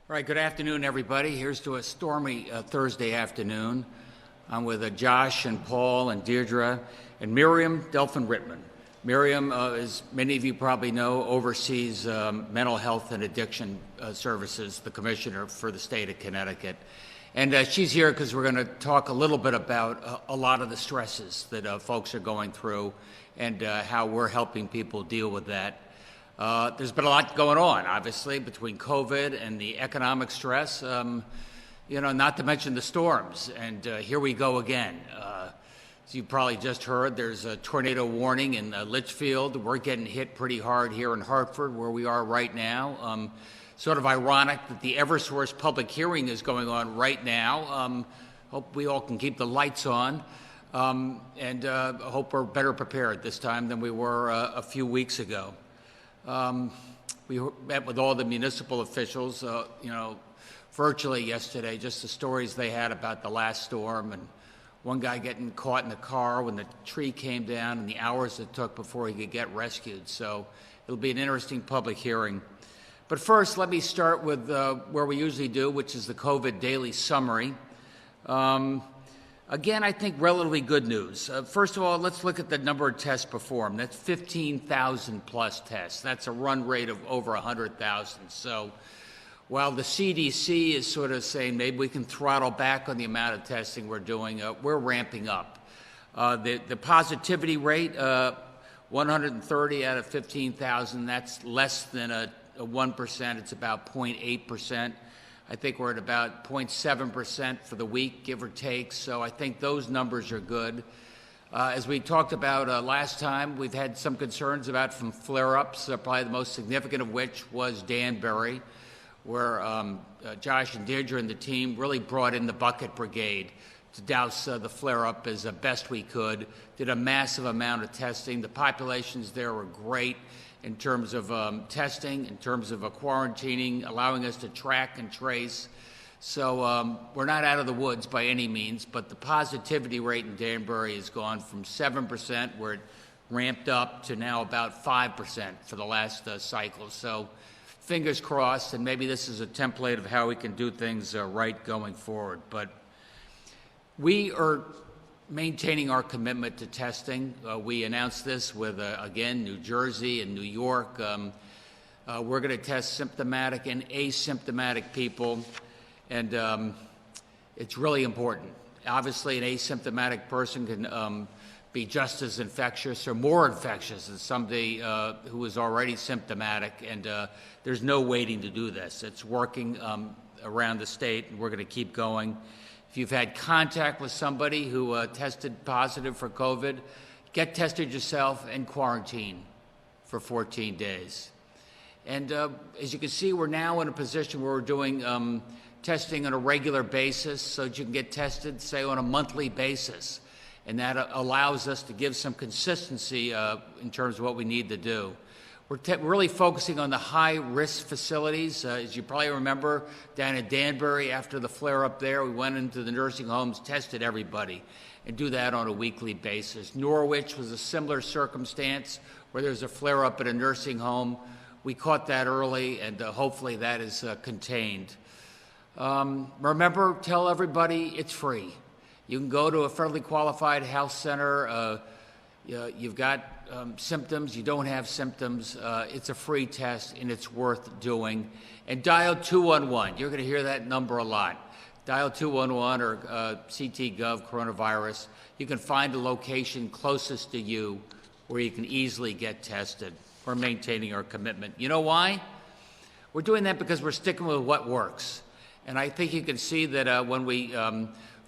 All right, good afternoon, everybody. Here's to a stormy Thursday afternoon. I'm with Josh and Paul and Deirdre and Miriam Delphin-Rittman. Miriam, as many of you probably know, oversees mental health and addiction services, the commissioner for the state of Connecticut. And she's here because we're going to talk a little bit about a lot of the stresses that folks are going through and how we're helping people deal with that. There's been a lot going on, obviously, between COVID and the economic stress, not to mention the storms. And here we go again. As you probably just heard, there's a tornado warning in Litchfield. We're getting hit pretty hard here in Hartford, where we are right now. Sort of ironic that the Eversource public hearing is going on right now. Hope we all can keep the lights on. And hope we're better prepared this time than we were a few weeks ago. We met with all the municipal officials, virtually yesterday, just the stories they had about the last storm and one guy getting caught in the car when the tree came down and the hours it took before he could get rescued. So it'll be an interesting public hearing. But first, let me start with where we usually do, which is the COVID daily summary. Again, I think relatively good news. First of all, let's look at the number of tests performed. That's 15,000 plus tests. That's a run rate of over 100,000. So while the CDC is sort of saying maybe we can throttle back on the amount of testing we're doing, we're ramping up. The positivity rate, 130 out of 15,000, that's less than a 1%. It's about 0.8%. I think we're at about 0.7% for the week, give or take. So I think those numbers are good. As we talked about last time, we've had some concerns about some flare-ups, probably the most significant of which was Danbury, where Josh and Deirdre and the team really brought in the bucket brigade to douse the flare-up as best we could, did a massive amount of testing. The populations there were great in terms of testing, in terms of quarantining, allowing us to track and trace. So we're not out of the woods by any means, but the positivity rate in Danbury has gone from 7%, where it ramped up, to now about 5% for the last cycle. So fingers crossed, and maybe this is a template of how we can do things right going forward. But we are maintaining our commitment to testing. We announced this with, again, New Jersey and New York. We're going to test symptomatic and asymptomatic people, and it's really important. Obviously, an asymptomatic person can be just as infectious or more infectious than somebody who is already symptomatic, and there's no waiting to do this. It's working around the state, and we're going to keep going. If you've had contact with somebody who tested positive for COVID, get tested yourself and quarantine for 14 days. And as you can see, we're now in a position where we're doing testing on a regular basis so that you can get tested, say, on a monthly basis. And that allows us to give some consistency in terms of what we need to do. We're really focusing on the high-risk facilities. As you probably remember, down in Danbury, after the flare-up there, we went into the nursing homes, tested everybody, and do that on a weekly basis. Norwich was a similar circumstance where there's a flare-up at a nursing home. We caught that early, and hopefully that is contained. Remember, tell everybody it's free. You can go to a federally qualified health center. You've got symptoms, you don't have symptoms, it's a free test and it's worth doing. And dial 211. You're going to hear that number a lot. Dial 211 or CT.gov coronavirus. You can find a location closest to you where you can easily get tested. We're maintaining our commitment. You know why? We're doing that because we're sticking with what works. And I think you can see that when we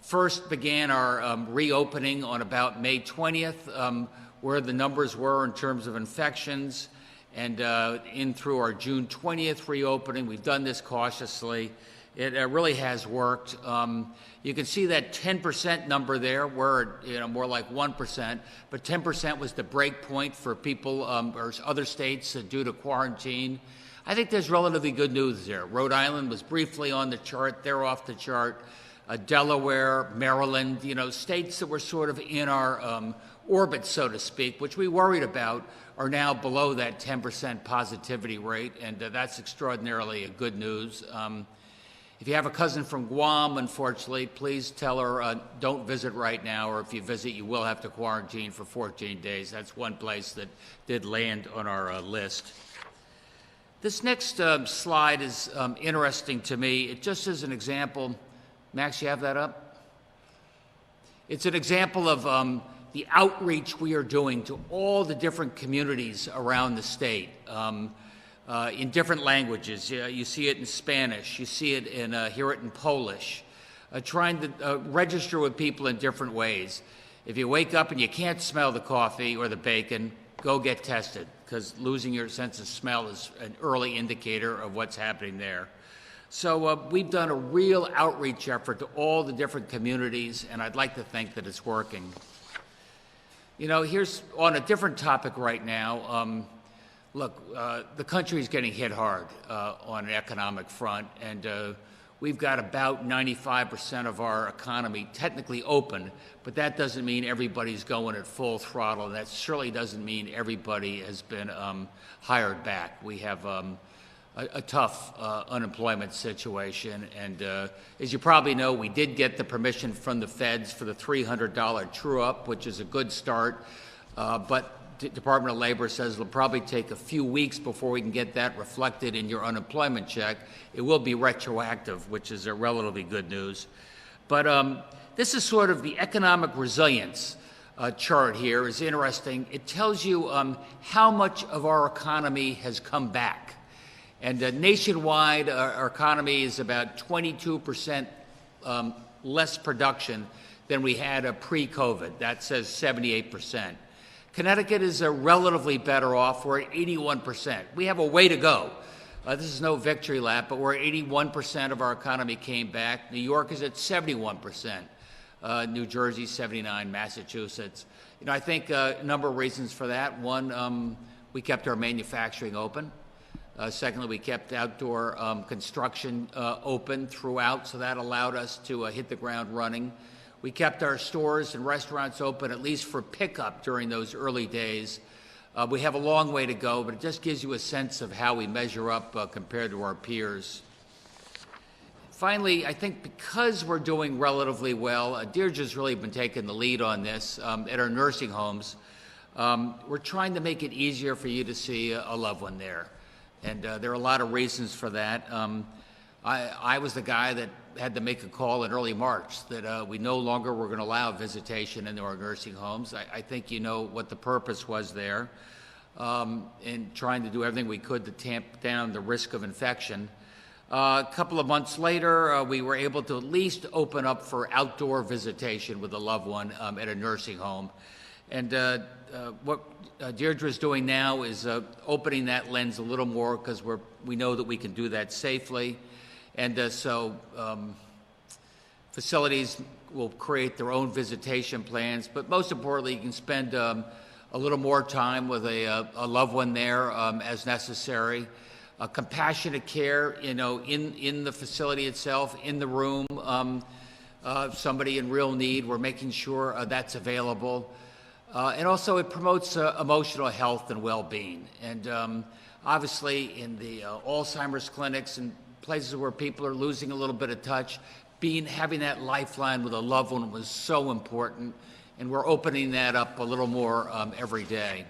first began our reopening on about May 20th, where the numbers were in terms of infections, and in through our June 20th reopening. We've done this cautiously. It really has worked. You can see that 10% number there, where more like 1%, but 10% was the break point for people or other states due to quarantine. I think there's relatively good news there. Rhode Island was briefly on the chart. They're off the chart. Delaware, Maryland, states that were sort of in our orbit, so to speak, which we worried about, are now below that 10% positivity rate, and that's extraordinarily good news. If you have a cousin from Guam, unfortunately, please tell her don't visit right now, or if you visit, you will have to quarantine for 14 days. That's one place that did land on our list. This next slide is interesting to me. It just as an example. Max, you have that up? It's an example of the outreach we are doing to all the different communities around the state in different languages. You see it in Spanish, you see it in, hear it in Polish, trying to register with people in different ways. If you wake up and you can't smell the coffee or the bacon, go get tested, because losing your sense of smell is an early indicator of what's happening there. So we've done a real outreach effort to all the different communities, and I'd like to think that it's working. Here's on a different topic right now. Look, the country's getting hit hard on an economic front, and we've got about 95% of our economy technically open, but that doesn't mean everybody's going at full throttle, and that certainly doesn't mean everybody has been hired back. We have a tough unemployment situation, and as you probably know, we did get the permission from the feds for the $300 true-up, which is a good start, but the Department of Labor says it'll probably take a few weeks before we can get that reflected in your unemployment check. It will be retroactive, which is a relatively good news. But this is sort of the economic resilience chart here is interesting. It tells you how much of our economy has come back. And nationwide, our economy is about 22% less production than we had pre-COVID. That says 78%. Connecticut is relatively better off. We're at 81%. We have a way to go. This is no victory lap, but we're at 81% of our economy came back. New York is at 71%. New Jersey, 79%. Massachusetts. I think a number of reasons for that. One, we kept our manufacturing open. Secondly, we kept outdoor construction open throughout, so that allowed us to hit the ground running. We kept our stores and restaurants open, at least for pickup during those early days. We have a long way to go, but it just gives you a sense of how we measure up compared to our peers. Finally, I think because we're doing relatively well, Deirdre's really been taking the lead on this at our nursing homes. We're trying to make it easier for you to see a loved one there. And there are a lot of reasons for that. I was the guy that had to make a call in early March that we no longer were going to allow visitation into our nursing homes. I think you know what the purpose was there, in trying to do everything we could to tamp down the risk of infection. A couple of months later, we were able to at least open up for outdoor visitation with a loved one at a nursing home. And what Deirdre's doing now is opening that lens a little more, because we know that we can do that safely. And so facilities will create their own visitation plans, but most importantly, you can spend a little more time with a loved one there as necessary. Compassionate care, in the facility itself, in the room, somebody in real need, we're making sure that's available. And also it promotes emotional health and well-being. And obviously in the Alzheimer's clinics and places where people are losing a little bit of touch, having that lifeline with a loved one was so important, and we're opening that up a little more every day.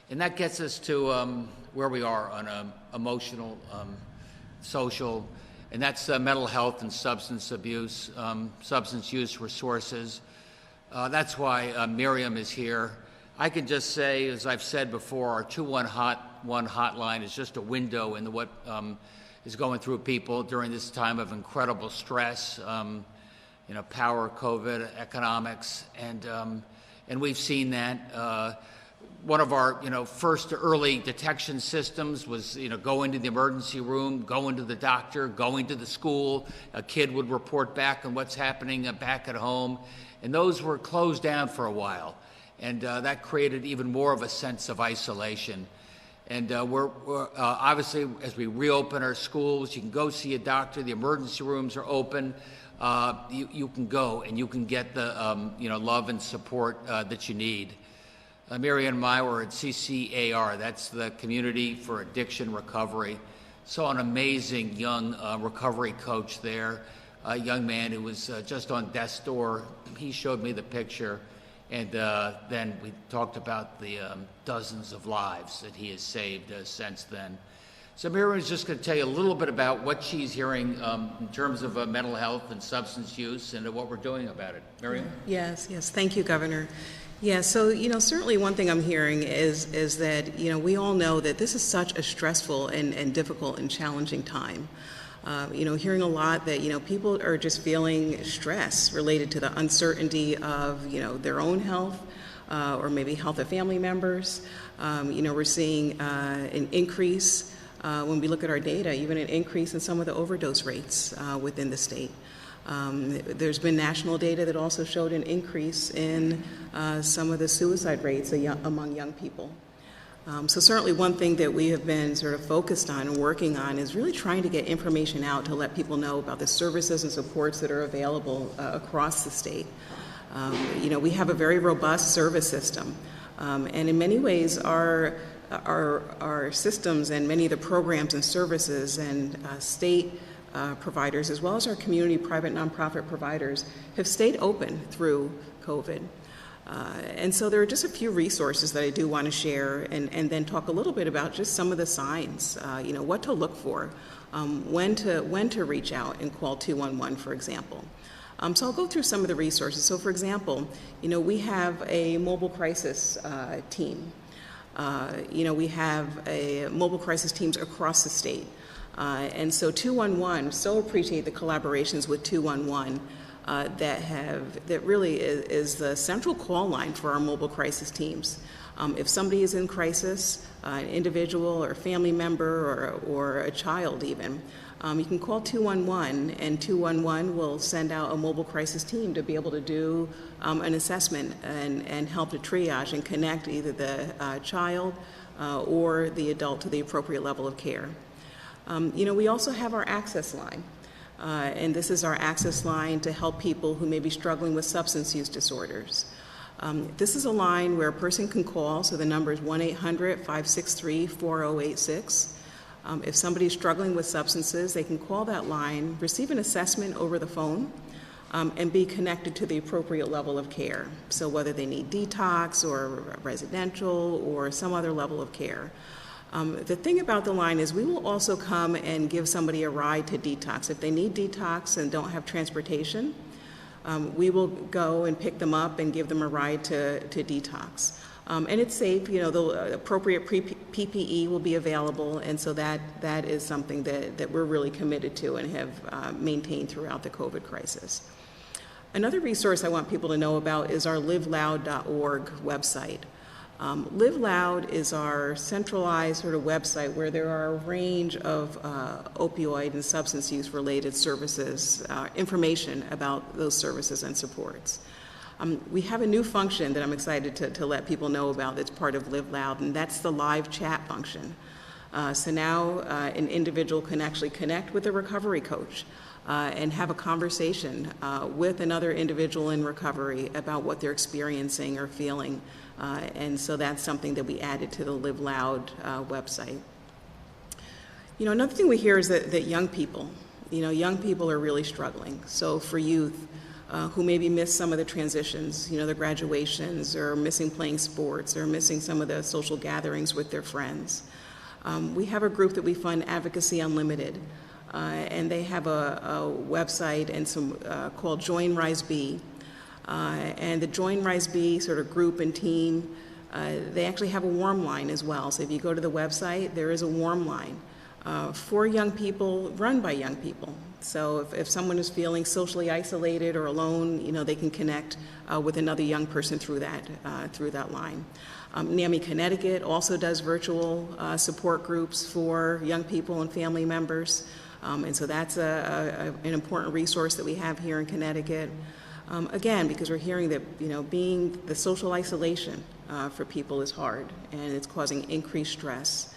And that gets us to where we are on emotional, social, and that's mental health and substance abuse, substance use resources. That's why Miriam is here. I can just say, as I've said before, our 211 hotline is just a window into what is going through people during this time of incredible stress, power, COVID, economics, and we've seen that. One of our, first early detection systems was, go into the emergency room, go into the doctor, go into the school. A kid would report back on what's happening back at home, and those were closed down for a while, and that created even more of a sense of isolation. And we're obviously, as we reopen our schools, you can go see a doctor. The emergency rooms are open. You can go and you can get the love and support that you need. Mary Ann and I were at CCAR. That's the Community for Addiction Recovery. Saw an amazing young recovery coach there, a young man who was just on death's door. He showed me the picture, and then we talked about the dozens of lives that he has saved since then. So Mary is just going to tell you a little bit about what she's hearing in terms of mental health and substance use and what we're doing about it. Mary? Yes. Thank you, Governor. Yeah, so, certainly one thing I'm hearing is that, we all know that this is such a stressful and difficult and challenging time. Hearing a lot that, people are just feeling stress related to the uncertainty of, their own health or maybe health of family members. We're seeing an increase when we look at our data, even an increase in some of the overdose rates within the state. There's been national data that also showed an increase in some of the suicide rates among young people. So certainly one thing that we have been sort of focused on and working on is really trying to get information out to let people know about the services and supports that are available across the state. We have a very robust service system, and in many ways our systems and many of the programs and services and state providers, as well as our community private nonprofit providers, have stayed open through COVID. And so there are just a few resources that I do want to share and then talk a little bit about just some of the signs, what to look for, when to reach out and call 211, for example. So I'll go through some of the resources. So for example, we have a mobile crisis team. We have mobile crisis teams across the state. And so 211, so appreciate the collaborations with 211 that really is the central call line for our mobile crisis teams. If somebody is in crisis, an individual or a family member or a child even, you can call 211 and 211 will send out a mobile crisis team to be able to do an assessment and help to triage and connect either the child or the adult to the appropriate level of care. We also have our access line, and this is our access line to help people who may be struggling with substance use disorders. This is a line where a person can call, so the number is 1-800-563-4086. If somebody is struggling with substances, they can call that line, receive an assessment over the phone, and be connected to the appropriate level of care. So whether they need detox or residential or some other level of care. The thing about the line is we will also come and give somebody a ride to detox. If they need detox and don't have transportation, we will go and pick them up and give them a ride to detox. And it's safe, the appropriate PPE will be available, and so that is something that we're really committed to and have maintained throughout the COVID crisis. Another resource I want people to know about is our liveloud.org website. Live Loud is our centralized sort of website where there are a range of opioid and substance use related services, information about those services and supports. We have a new function that I'm excited to let people know about that's part of Live Loud, and that's the live chat function. So now an individual can actually connect with a recovery coach and have a conversation with another individual in recovery about what they're experiencing or feeling. And so that's something that we added to the Live Loud website. Another thing we hear is that young people are really struggling. So for youth who maybe miss some of the transitions, their graduations, or missing playing sports, or missing some of the social gatherings with their friends. We have a group that we fund, Advocacy Unlimited, and they have a website and some called Join Rise B. And the Join Rise B sort of group and team, they actually have a warm line as well. So if you go to the website, there is a warm line for young people, run by young people. So if someone is feeling socially isolated or alone, they can connect with another young person through that line. NAMI Connecticut also does virtual support groups for young people and family members. And so that's an important resource that we have here in Connecticut. Again, because we're hearing that, being the social isolation for people is hard, and it's causing increased stress.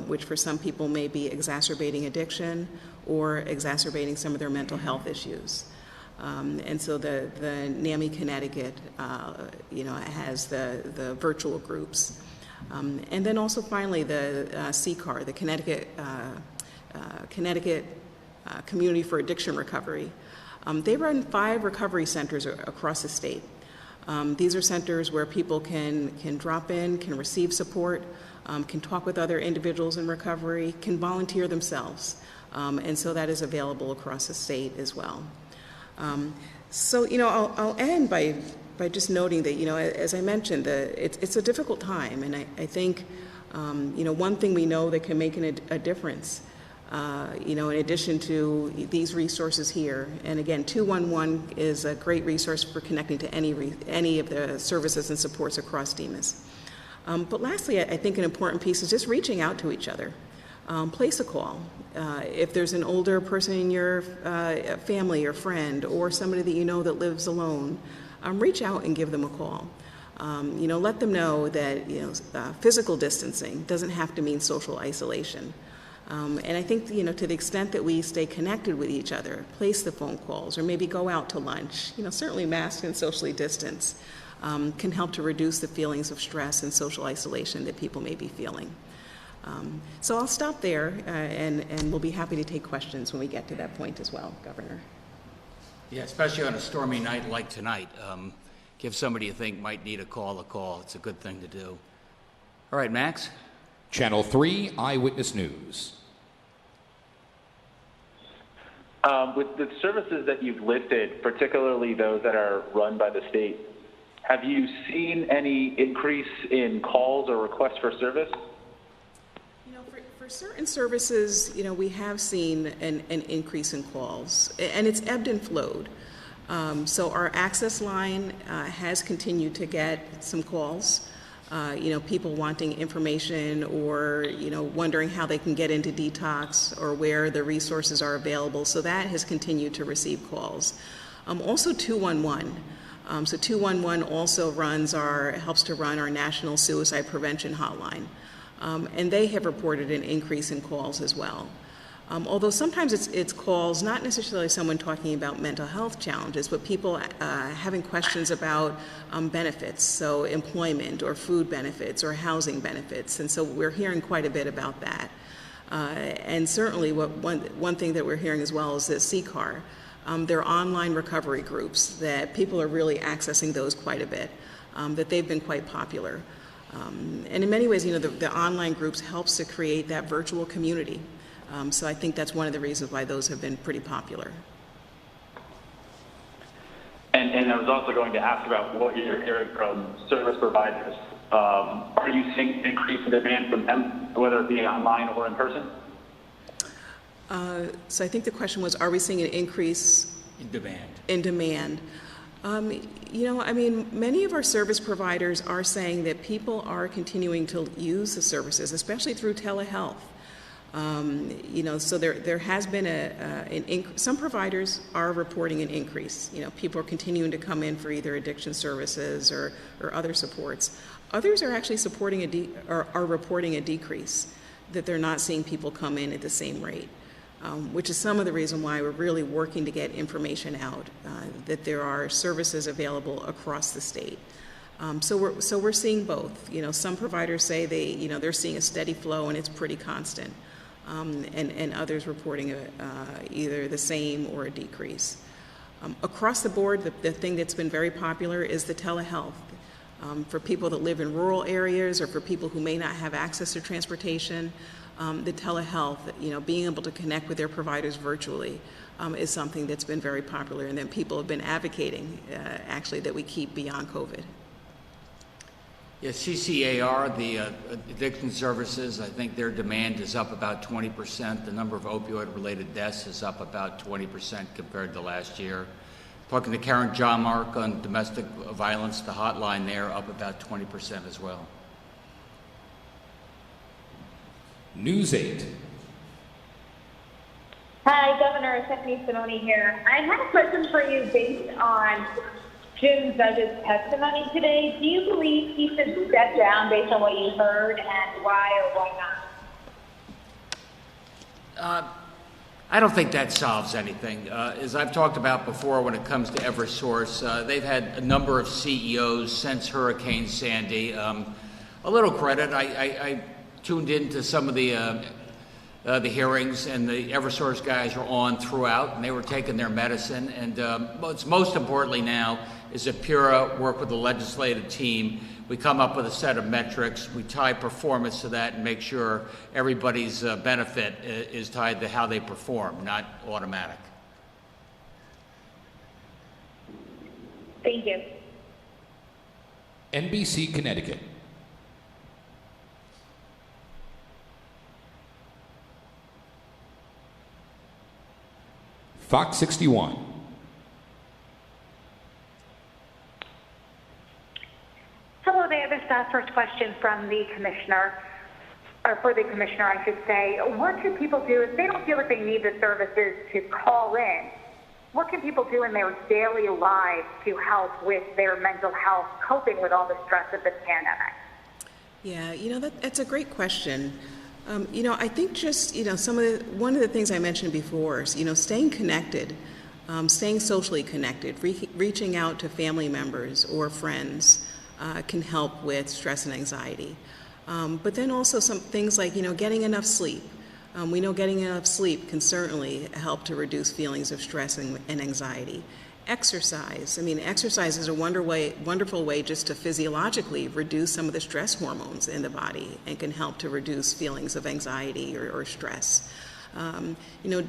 which for some people may be exacerbating addiction or exacerbating some of their mental health issues. And so the NAMI Connecticut, has the virtual groups. And then also finally the CCAR, the Connecticut Community for Addiction Recovery. They run 5 recovery centers across the state. These are centers where people can drop in, can receive support, can talk with other individuals in recovery, can volunteer themselves. And so that is available across the state as well. I'll end by just noting that, as I mentioned, it's a difficult time. And I think, one thing we know that can make a difference, in addition to these resources here. And again, 211 is a great resource for connecting to any of the services and supports across DEMAS. But lastly, I think an important piece is just reaching out to each other. Place a call. If there's an older person in your family or friend or somebody that you know that lives alone, reach out and give them a call. Let them know that physical distancing doesn't have to mean social isolation. And I think, to the extent that we stay connected with each other, place the phone calls or maybe go out to lunch, certainly masked and socially distanced, can help to reduce the feelings of stress and social isolation that people may be feeling. So I'll stop there, and we'll be happy to take questions when we get to that point as well, Governor. Yeah, especially on a stormy night like tonight. Give somebody you think might need a call. It's a good thing to do. All right, Max? Channel 3 Eyewitness News. With the services that you've listed, particularly those that are run by the state, have you seen any increase in calls or requests for service? For certain services, we have seen an increase in calls, and it's ebbed and flowed. So our access line has continued to get some calls. People wanting information or, wondering how they can get into detox or where the resources are available. So that has continued to receive calls. Also 211. So 211 also helps to run our National Suicide Prevention Hotline. And they have reported an increase in calls as well. Although sometimes it's calls, not necessarily someone talking about mental health challenges, but people having questions about benefits, so employment or food benefits or housing benefits. And so we're hearing quite a bit about that. And certainly one thing that we're hearing as well is that CCAR, they're online recovery groups, that people are really accessing those quite a bit, that they've been quite popular. And in many ways, the online groups helps to create that virtual community. So I think that's one of the reasons why those have been pretty popular. And I was also going to ask about what you're hearing from service providers. Are you seeing increase in demand from them, whether it be online or in person? So I think the question was, are we seeing an increase in demand? Many of our service providers are saying that people are continuing to use the services, especially through telehealth. So there has been an increase. Some providers are reporting an increase. People are continuing to come in for either addiction services or other supports. Others are actually are reporting a decrease, that they're not seeing people come in at the same rate. Which is some of the reason why we're really working to get information out, that there are services available across the state. So we're seeing both. Some providers say they're seeing a steady flow and it's pretty constant, and others reporting either the same or a decrease. Across the board, the thing that's been very popular is the telehealth. For people that live in rural areas or for people who may not have access to transportation, the telehealth, being able to connect with their providers virtually is something that's been very popular and that people have been advocating, actually, that we keep beyond COVID. Yeah, CCAR, the addiction services, I think their demand is up about 20%. The number of opioid-related deaths is up about 20% compared to last year. Talking to Karen John Mark on domestic violence, the hotline there up about 20% as well. News 8. Hi, Governor Stephanie Simoni here. I had a question for you based on Jim Judge's testimony today. Do you believe he should step down based on what you heard, and why or why not? I don't think that solves anything. As I've talked about before, when it comes to Eversource, they've had a number of CEOs since Hurricane Sandy. A little credit, I tuned into some of the hearings, and the Eversource guys were on throughout, and they were taking their medicine. And what's most importantly now is that Pura work with the legislative team. We come up with a set of metrics. We tie performance to that and make sure everybody's benefit is tied to how they perform, not automatic. Thank you. NBC Connecticut. Fox 61. Hello there. This first question from the commissioner, or for the commissioner, I should say. What should people do if they don't feel like they need the services to call in? What can people do in their daily lives to help with their mental health, coping with all the stress of this pandemic? Yeah, that's a great question. I think just, one of the things I mentioned before is, staying connected, staying socially connected, reaching out to family members or friends can help with stress and anxiety. But then also some things like, getting enough sleep. We know getting enough sleep can certainly help to reduce feelings of stress and anxiety. Exercise. Exercise is a wonderful way just to physiologically reduce some of the stress hormones in the body and can help to reduce feelings of anxiety or stress.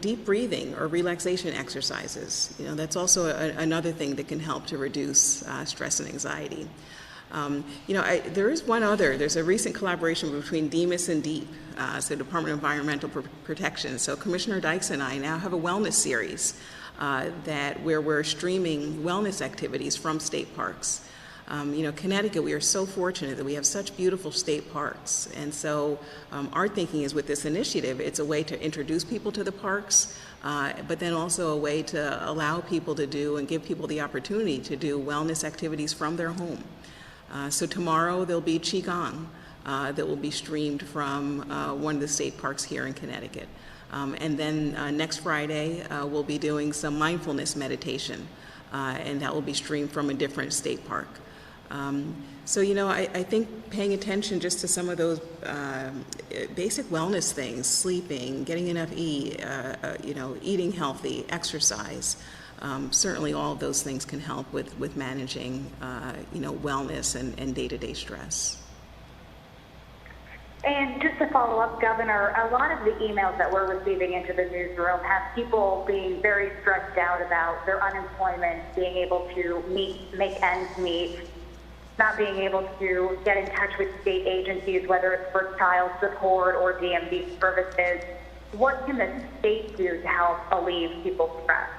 Deep breathing or relaxation exercises. That's also another thing that can help to reduce stress and anxiety. There is there's a recent collaboration between DEMIS and DEEP, so Department of Environmental Protection. So Commissioner Dykes and I now have a wellness series where we're streaming wellness activities from state parks. Connecticut, we are so fortunate that we have such beautiful state parks. And so our thinking is with this initiative, it's a way to introduce people to the parks, but then also a way to allow people to do and give people the opportunity to do wellness activities from their home. So tomorrow there'll be Qigong that will be streamed from one of the state parks here in Connecticut. And then next Friday we'll be doing some mindfulness meditation, and that will be streamed from a different state park. I think paying attention just to some of those basic wellness things, sleeping, getting enough eating healthy, exercise, certainly all of those things can help with managing, wellness and day-to-day stress. And just to follow up, Governor, a lot of the emails that we're receiving into the newsroom have people being very stressed out about their unemployment, being able to make ends meet, not being able to get in touch with state agencies, whether it's for child support or DMV services. What can the state do to help alleviate people's stress?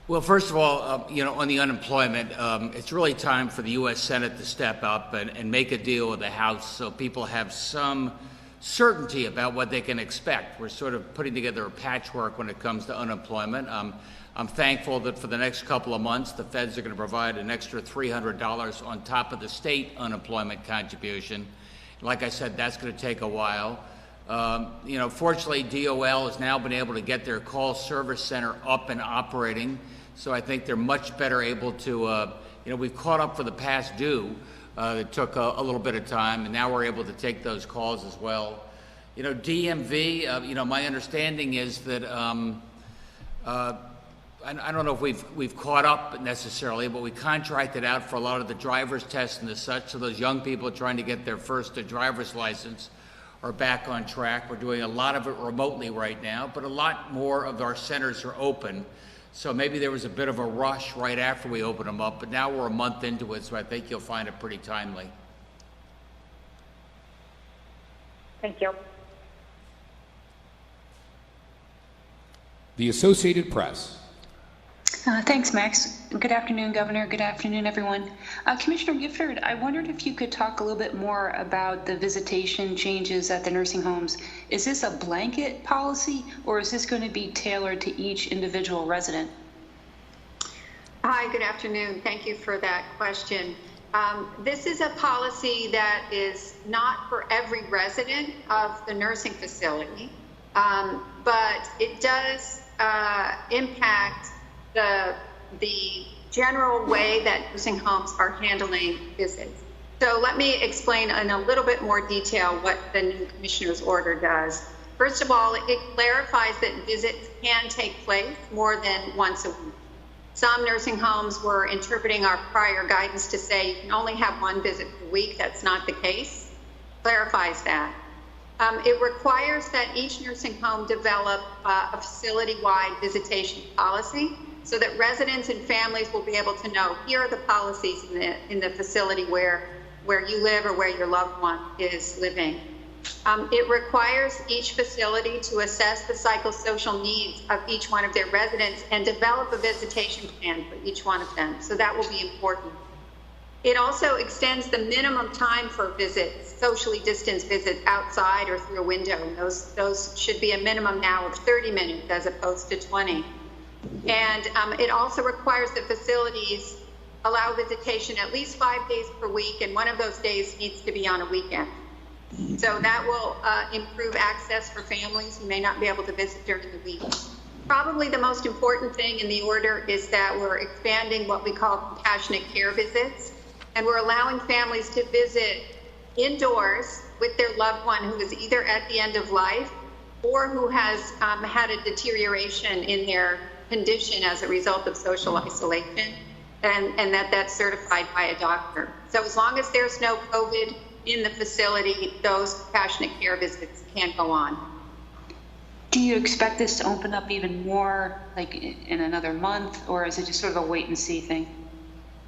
Well, first of all, on the unemployment, it's really time for the U.S. Senate to step up and make a deal with the House so people have some certainty about what they can expect. We're sort of putting together a patchwork when it comes to unemployment. I'm thankful that for the next couple of months, the feds are going to provide an extra $300 on top of the state unemployment contribution. Like I said, that's going to take a while. Fortunately, DOL has now been able to get their call service center up and operating. So I think they're much better able to, we've caught up for the past due. It took a little bit of time, and now we're able to take those calls as well. DMV, my understanding is that, I don't know if we've caught up necessarily, but we contracted out for a lot of the driver's tests and the such, so those young people trying to get their first driver's license are back on track. We're doing a lot of it remotely right now, but a lot more of our centers are open. So maybe there was a bit of a rush right after we opened them up, but now we're a month into it, so I think you'll find it pretty timely. Thank you. The Associated Press. Thanks, Max. Good afternoon, Governor. Good afternoon, everyone. Commissioner Gifford, I wondered if you could talk a little bit more about the visitation changes at the nursing homes. Is this a blanket policy, or is this going to be tailored to each individual resident? Hi, good afternoon. Thank you for that question. This is a policy that is not for every resident of the nursing facility, but it does impact the general way that nursing homes are handling visits. So let me explain in a little bit more detail what the new commissioner's order does. First of all, it clarifies that visits can take place more than once a week. Some nursing homes were interpreting our prior guidance to say you can only have one visit per week. That's not the case. Clarifies that. It requires that each nursing home develop a facility-wide visitation policy so that residents and families will be able to know here are the policies in the facility where you live or where your loved one is living. It requires each facility to assess the psychosocial needs of each one of their residents and develop a visitation plan for each one of them. So that will be important. It also extends the minimum time for visits, socially distanced visits outside or through a window. Those should be a minimum now of 30 minutes as opposed to 20. And it also requires that facilities allow visitation at least 5 days per week, and one of those days needs to be on a weekend. So that will improve access for families who may not be able to visit during the week. Probably the most important thing in the order is that we're expanding what we call compassionate care visits, and we're allowing families to visit indoors with their loved one who is either at the end of life or who has had a deterioration in their condition as a result of social isolation, and that's certified by a doctor. So as long as there's no COVID in the facility, those compassionate care visits can go on. Do you expect this to open up even more, like in another month, or is it just sort of a wait and see thing?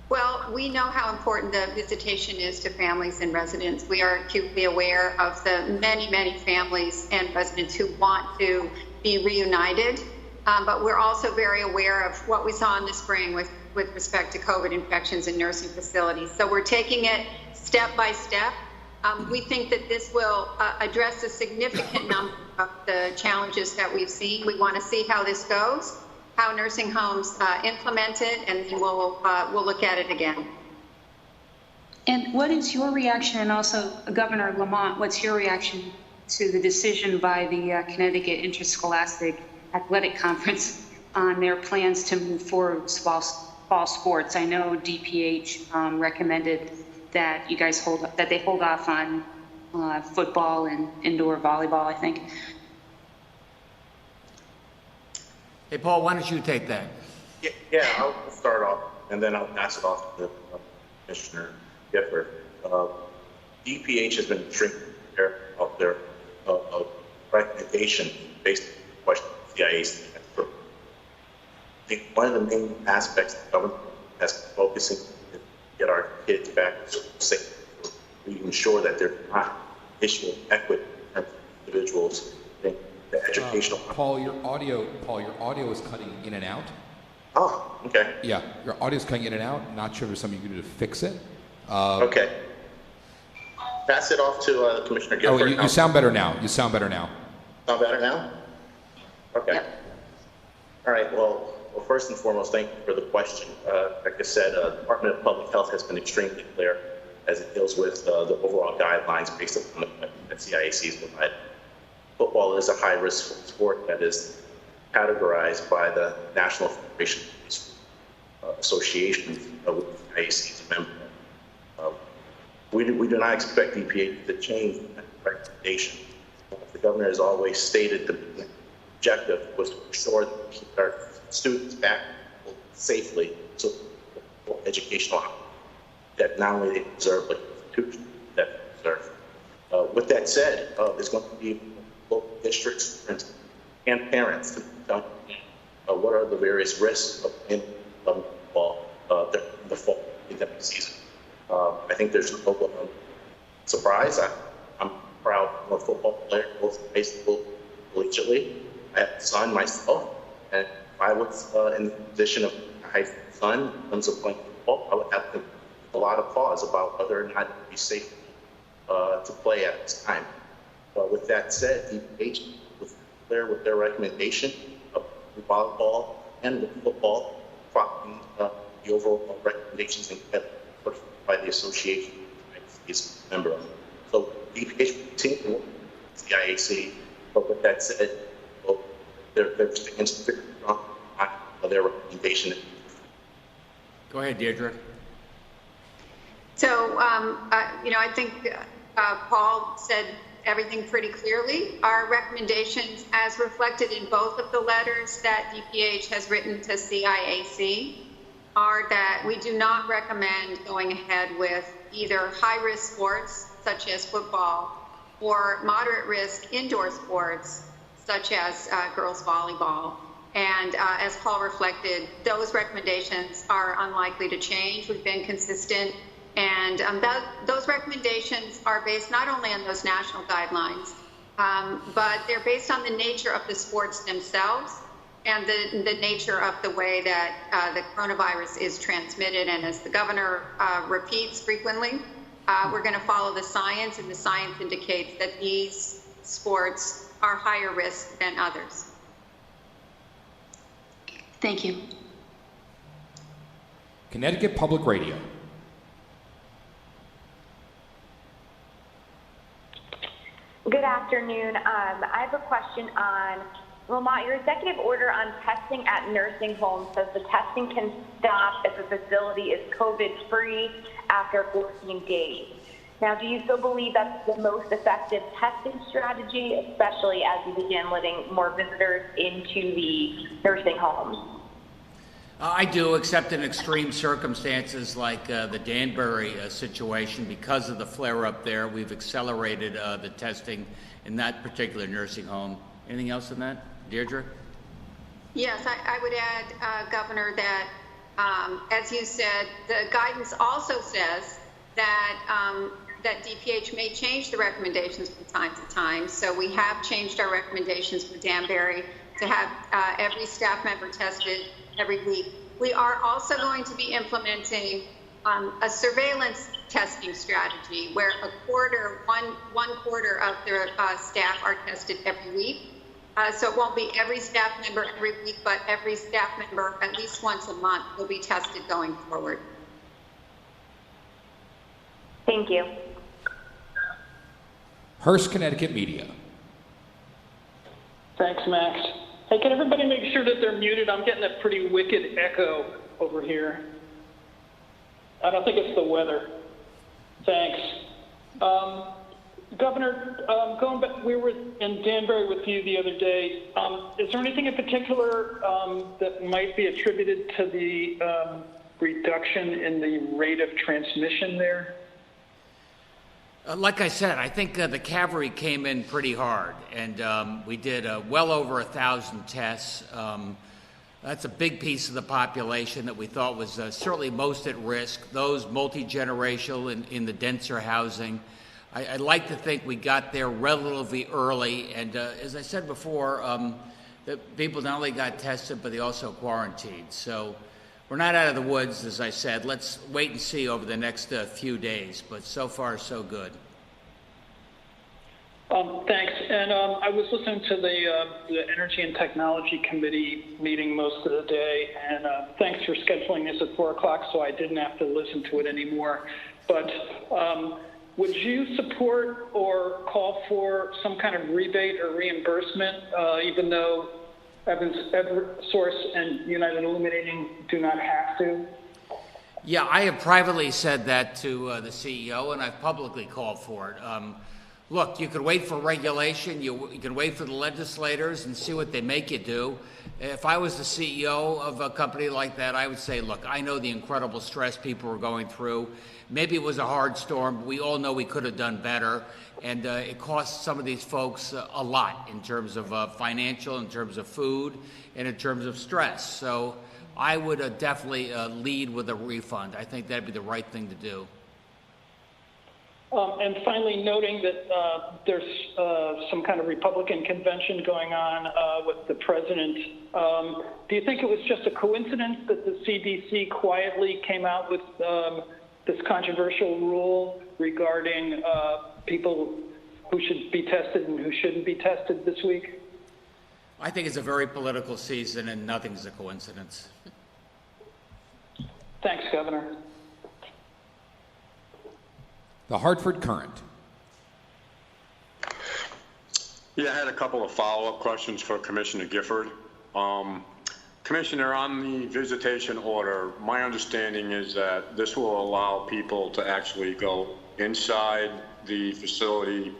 Well, we know how important the visitation is to families and residents. We are acutely aware of the many, many families and residents who want to be reunited, but we're also very aware of what we saw in the spring with respect to COVID infections in nursing facilities. So we're taking it step by step. We think that this will address a significant number of the challenges that we've seen. We want to see how this goes, how nursing homes implement it, and then we'll look at it again. And what is your reaction, and also Governor Lamont, what's your reaction to the decision by the Connecticut Interscholastic Athletic Conference on their plans to move forward with fall sports? I know DPH recommended that you guys hold off on football and indoor volleyball, I think. Hey, Paul, why don't you take that? Yeah, I'll start off, and then I'll pass it off to Commissioner Gifford. DPH has been shrinking of their recommendation based on the question of CIAC. I think one of the main aspects the government has been focusing to get our kids back to school safe. We ensure that they're not issue of equity in individuals in the educational. Paul, your audio is cutting in and out. Oh, okay. Yeah, your audio is cutting in and out. Not sure if there's something you can do to fix it. Okay. Pass it off to Commissioner Gifford. Oh, you sound better now. You sound better now. Sound better now? Okay. Yep. All right. Well, first and foremost, thank you for the question. Like I said, the Department of Public Health has been extremely clear as it deals with the overall guidelines based upon the that CIAC's provided. Football is a high-risk sport that is categorized by the National Federation Association, which CIAC is a member of. We do not expect EPA to change that recommendation. The governor has always stated the objective was to ensure that we keep our students back safely, so educational that not only they deserve, but institutions that they deserve. With that said, there's going to be local districts and parents to tell what are the various risks of in football the fall academic season. I think there's no surprise. I'm proud of a football player, both high school, collegiately. I have a son myself, and if I was in the position of a high school son in terms of playing football, I would have a lot of pause about whether or not it would be safe to play at this time. But with that said, DPH was clear with their recommendation of volleyball and with football, following the overall recommendations and by the association is a member of. So EPA should continue to work with the IAC, but with that said, well, they're staying strong on their recommendation. Go ahead, Deirdre. So, I think Paul said everything pretty clearly. Our recommendations, as reflected in both of the letters that DPH has written to CIAC, are that we do not recommend going ahead with either high-risk sports, such as football, or moderate-risk indoor sports, such as girls volleyball. And as Paul reflected, those recommendations are unlikely to change. We've been consistent. And those recommendations are based not only on those national guidelines, but they're based on the nature of the sports themselves and the nature of the way that the coronavirus is transmitted. And as the governor repeats frequently, we're going to follow the science, and the science indicates that these sports are higher risk than others. Thank you. Connecticut Public Radio. Good afternoon. I have a question on, Lamont, your executive order on testing at nursing homes says the testing can stop if a facility is COVID-free after 14 days. Now, do you still believe that's the most effective testing strategy, especially as we begin letting more visitors into the nursing homes? I do, except in extreme circumstances like the Danbury situation. Because of the flare-up there, we've accelerated the testing in that particular nursing home. Anything else on that, Deirdre? Yes, I would add, Governor, that as you said, the guidance also says that that DPH may change the recommendations from time to time. So we have changed our recommendations for Danbury to have every staff member tested every week. We are also going to be implementing a surveillance testing strategy where one quarter of their staff are tested every week. So it won't be every staff member every week, but every staff member at least once a month will be tested going forward. Thank you. Hearst, Connecticut Media. Thanks, Max. Hey, can everybody make sure that they're muted? I'm getting a pretty wicked echo over here. I don't think it's the weather. Thanks. Governor, going back, we were in Danbury with you the other day. Is there anything in particular that might be attributed to the reduction in the rate of transmission there? Like I said, I think the cavalry came in pretty hard, and we did well over 1,000 tests. That's a big piece of the population that we thought was certainly most at risk, those multi-generational in the denser housing. I'd like to think we got there relatively early, and as I said before, the people not only got tested, but they also quarantined. So we're not out of the woods, as I said. Let's wait and see over the next few days, but so far, so good. Thanks. And I was listening to the Energy and Technology Committee meeting most of the day, and thanks for scheduling this at 4 o'clock so I didn't have to listen to it anymore. But would you support or call for some kind of rebate or reimbursement, even though Eversource and United Illuminating do not have to? Yeah, I have privately said that to the CEO, and I've publicly called for it. Look, you could wait for regulation, you can wait for the legislators and see what they make you do. If I was the CEO of a company like that, I would say, look, I know the incredible stress people are going through. Maybe it was a hard storm, but we all know we could have done better. And it costs some of these folks a lot in terms of financial, in terms of food, and in terms of stress. So I would definitely lead with a refund. I think that'd be the right thing to do. And finally, noting that there's some kind of Republican convention going on with the president, do you think it was just a coincidence that the CDC quietly came out with this controversial rule regarding people who should be tested and who shouldn't be tested this week? I think it's a very political season, and nothing's a coincidence. Thanks, Governor. The Hartford Current. Yeah, I had a couple of follow-up questions for Commissioner Gifford. Commissioner, on the visitation order, my understanding is that this will allow people to actually go inside the facility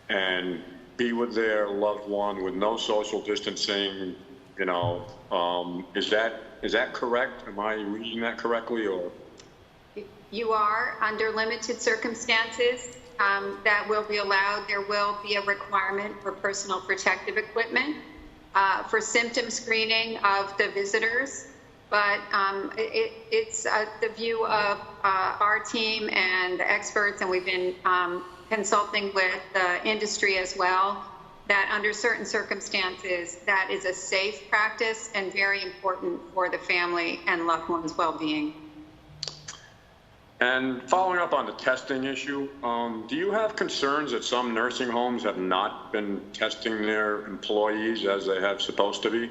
and be with their loved one with no social distancing, you know. Is that correct? Am I reading that correctly, or? You are, under limited circumstances, that will be allowed. There will be a requirement for personal protective equipment, for symptom screening of the visitors. But it's the view of our team and the experts, and we've been consulting with the industry as well, that under certain circumstances, that is a safe practice and very important for the family and loved ones' well-being. And following up on the testing issue, do you have concerns that some nursing homes have not been testing their employees as they have supposed to be?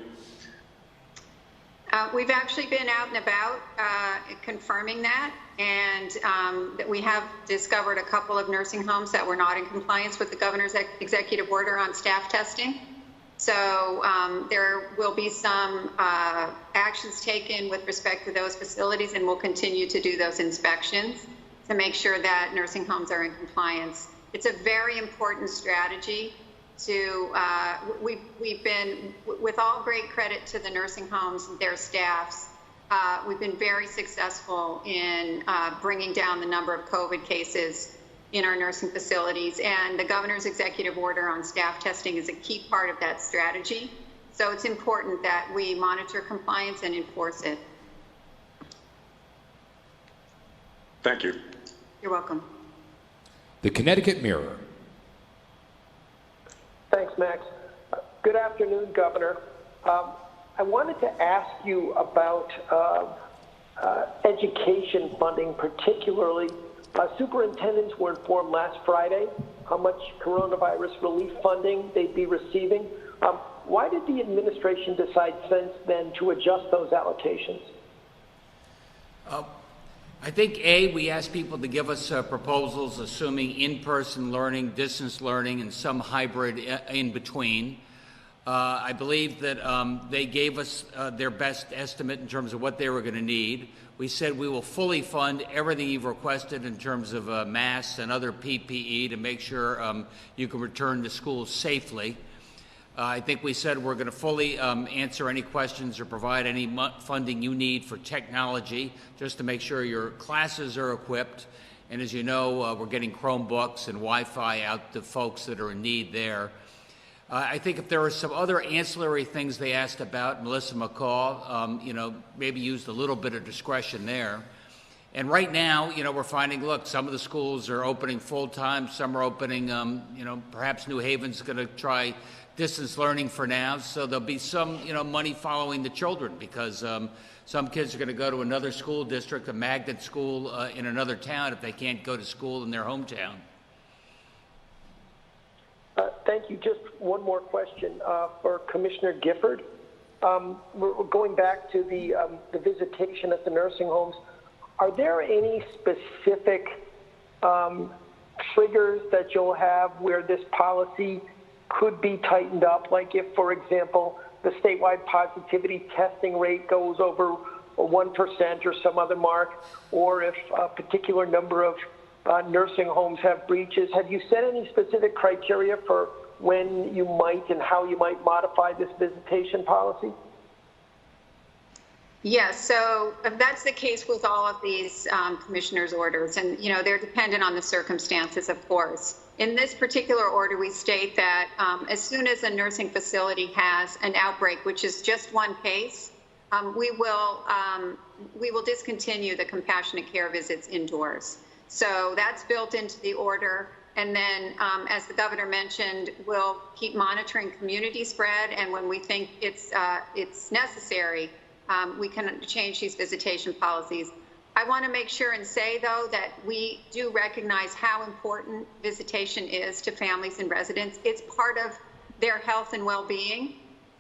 We've actually been out and about confirming that, and that we have discovered a couple of nursing homes that were not in compliance with the governor's executive order on staff testing. So there will be some actions taken with respect to those facilities, and we'll continue to do those inspections to make sure that nursing homes are in compliance. It's a very important strategy to, we've been, with all great credit to the nursing homes and their staffs, we've been very successful in bringing down the number of COVID cases in our nursing facilities, and the governor's executive order on staff testing is a key part of that strategy. So it's important that we monitor compliance and enforce it. Thank you. You're welcome. The Connecticut Mirror. Thanks, Max. Good afternoon, Governor. I wanted to ask you about education funding, particularly. Superintendents were informed last Friday how much coronavirus relief funding they'd be receiving. Why did the administration decide since then to adjust those allocations? I think, we asked people to give us proposals assuming in-person learning, distance learning, and some hybrid in between. I believe that they gave us their best estimate in terms of what they were going to need. We said we will fully fund everything you've requested in terms of masks and other PPE to make sure you can return to school safely. I think we said we're going to fully answer any questions or provide any funding you need for technology, just to make sure your classes are equipped. And as you know, we're getting Chromebooks and Wi-Fi out to folks that are in need there. I think if there are some other ancillary things they asked about, Melissa McCall, maybe used a little bit of discretion there. And right now, we're finding, look, some of the schools are opening full-time, some are opening, perhaps New Haven's going to try distance learning for now, so there'll be some, money following the children, because some kids are going to go to another school district, a magnet school in another town, if they can't go to school in their hometown. Thank you. Just one more question for Commissioner Gifford. We're going back to the visitation at the nursing homes. Are there any specific triggers that you'll have where this policy could be tightened up? Like if, for example, the statewide positivity testing rate goes over 1% or some other mark, or if a particular number of nursing homes have breaches. Have you set any specific criteria for when you might and how you might modify this visitation policy? Yes, so that's the case with all of these commissioner's orders, and they're dependent on the circumstances, of course. In this particular order, we state that as soon as a nursing facility has an outbreak, which is just one case, we will discontinue the compassionate care visits indoors. So that's built into the order. And then, as the governor mentioned, we'll keep monitoring community spread, and when we think it's necessary, we can change these visitation policies. I want to make sure and say, though, that we do recognize how important visitation is to families and residents. It's part of their health and well-being.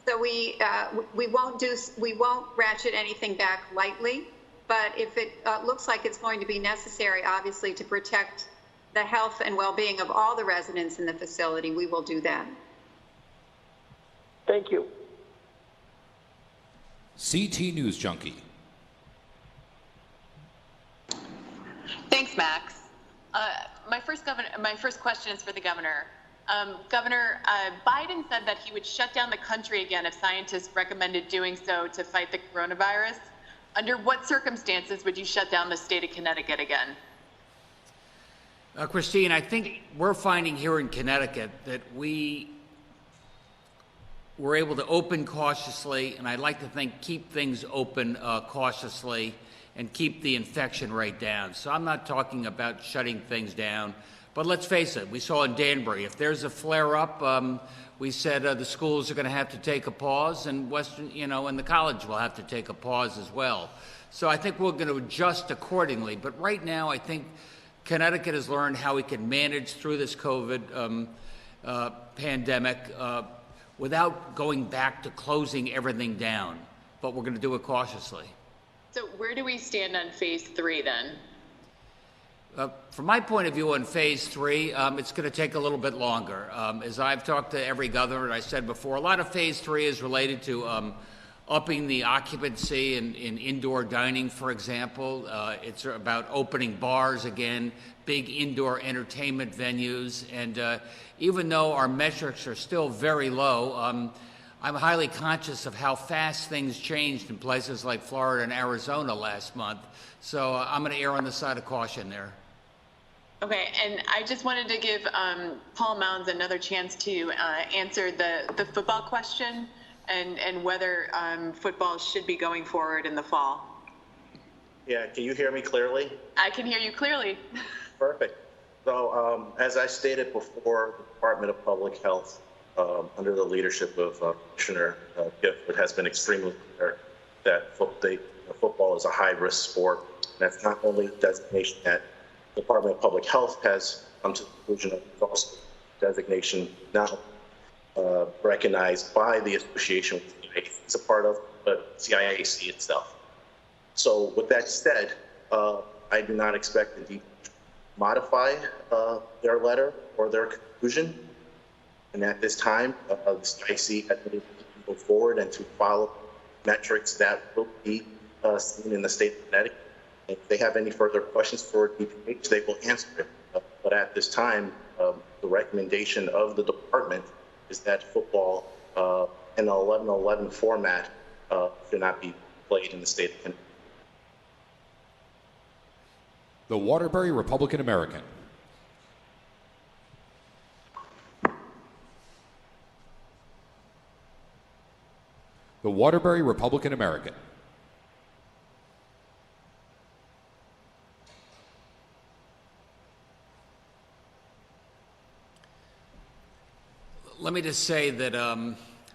So we won't ratchet anything back lightly. But if it looks like it's going to be necessary, obviously, to protect the health and well-being of all the residents in the facility, we will do that. Thank you. CT News Junkie. Thanks, Max. My first question is for the governor. Governor, Biden said that he would shut down the country again if scientists recommended doing so to fight the coronavirus. Under what circumstances would you shut down the state of Connecticut again? Christine, I think we're finding here in Connecticut that we were able to open cautiously, and I'd like to think keep things open cautiously and keep the infection rate down. So I'm not talking about shutting things down, but let's face it, we saw in Danbury, if there's a flare-up, we said the schools are going to have to take a pause, and and the college will have to take a pause as well. So I think we're going to adjust accordingly. But right now, I think Connecticut has learned how we can manage through this COVID pandemic without going back to closing everything down. But we're going to do it cautiously. So where do we stand on phase 3 then? From my point of view on phase 3, it's going to take a little bit longer. As I've talked to every governor, and I said before, a lot of phase 3 is related to upping the occupancy in indoor dining, for example. It's about opening bars again, big indoor entertainment venues. And even though our metrics are still very low, I'm highly conscious of how fast things changed in places like Florida and Arizona last month. So I'm going to err on the side of caution there. Okay, and I just wanted to give Paul Mounds another chance to answer the football question and whether football should be going forward in the fall. Yeah, can you hear me clearly? I can hear you clearly. Perfect. So as I stated before, the Department of Public Health, under the leadership of Commissioner Gifford, has been extremely clear that football is a high-risk sport. That's not only a designation that the Department of Public Health has come to the conclusion of, it's also a designation now recognized by the association it's a part of, but CIAC itself. So with that said, I do not expect the DPH to modify their letter or their conclusion. And at this time, the CIAC has been able to move forward and to follow metrics that will be seen in the state of Connecticut. If they have any further questions for DPH, they will answer it. But at this time, the recommendation of the department is that football in the 11-11 format should not be played in the state of Connecticut. The Waterbury Republican American. The Waterbury Republican American. Let me just say that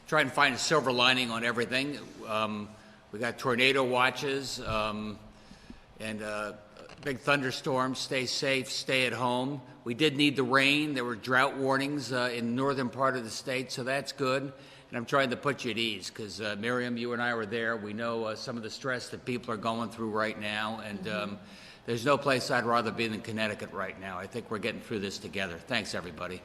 try and find a silver lining on everything. We got tornado watches and big thunderstorms. Stay safe, stay at home. We did need the rain. There were drought warnings in the northern part of the state, so that's good. And I'm trying to put you at ease because, Miriam, you and I were there. We know some of the stress that people are going through right now, and there's no place I'd rather be than Connecticut right now. I think we're getting through this together. Thanks, everybody.